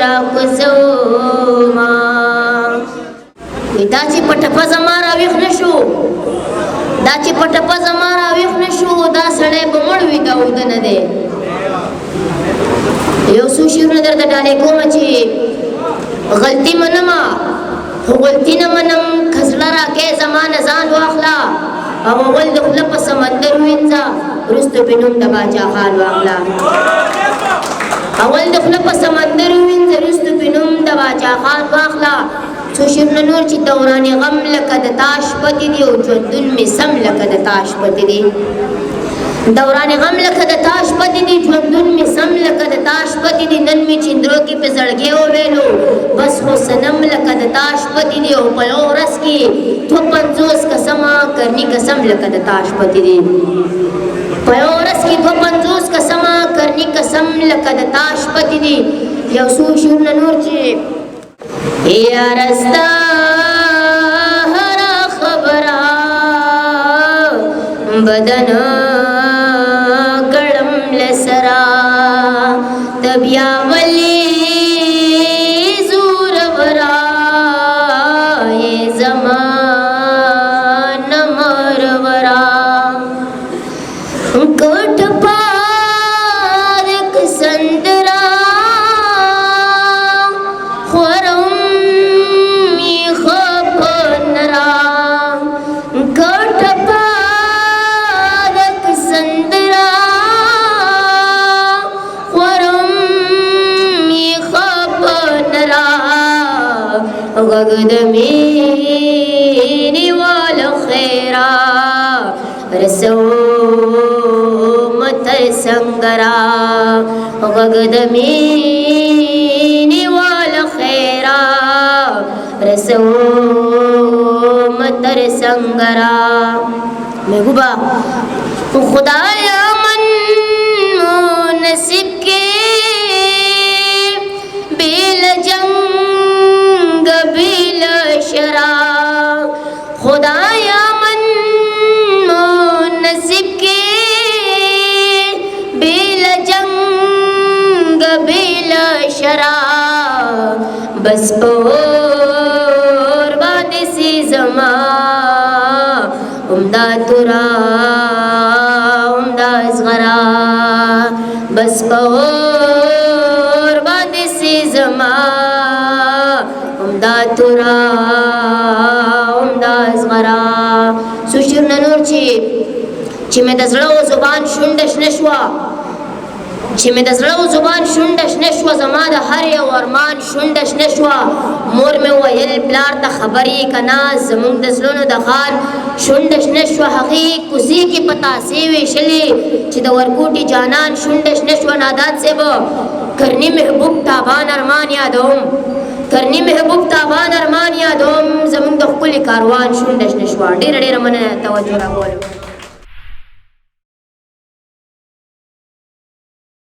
راکوزوما دا چې په ټپه زما راویښ نه شو دا چې په ټپه زما راویښ نه شو دا سړی به مړ وي دا اوده نه دی یو څو شعرونه درته ډالۍ کومه چې غلطي منمه خو غلطي نه منم که زړه راکې زما نه ځان واخله او اول د خوله په سمندر وینځه وروسته پې نوم د باچا خان واخله اول د خوله په سمندر وینځه وروسته پې نوم د باچا خان واخله څو شعرونه نور چې دوران غم لکه د تاش پتې دي او ژوندون مې سم لکه د تاش پتې دي دوران غم لکه د تاش پتې دي ژوندون مې سم لکه د تاش پتې دي نن مې چندرو کې په زړګي وویلو بس خو صنم لکه د تاش پتې دي او په یو ورځ کې 250 قسمه کرني قسم لکه د تاش پتې دي په یو ورځ کې 250 قسمه کرني قسم لکه د تاش پتې دي یو څو شعرونه نور چې یارستا هر خبره بدن کړم لسرا تبیا ولی زور ورا زمان مر ورا کوټ پارک سندرا خورم می خپنرا کوټ پارک سندرا خورم می خپنرا غږ د مینې والا خیرا رسو متر سنگرا غږ د مینې والا خیرا رسو متر سنگرا محبوبا خدایا من نصیب کے بیل جنگ بیل شرا خدایا من نصیب کے بیل جنگ بیل شرا بس پور باد سی زما عمدہ ترا عمدہ اصغرا بس پور باد سی زما عمدہ ترا عمدہ اصغرا څو شعرونه نور چې مې د زړه و زبان شونډه شنه شوه چې مې د زړه و زبان شونډه شنه شوه زما د هر یو ارمان شونډه شنه شوه مور مې ویل پلار ته خبر یې که نه زموږ د زړونو د خان شونډه شنه شوه هغې کوڅې کې په تاسې ویشلې چې د ورکوټي جانان شونډه شنه شوه نادان صاحب کرني محبوب تابان ارمان یادوم کرني محبوب تابان ارمان یادوم زموږ د ښکلي کاروان شونډه شنه شوه ډېره ډېره مننه توجه راکولو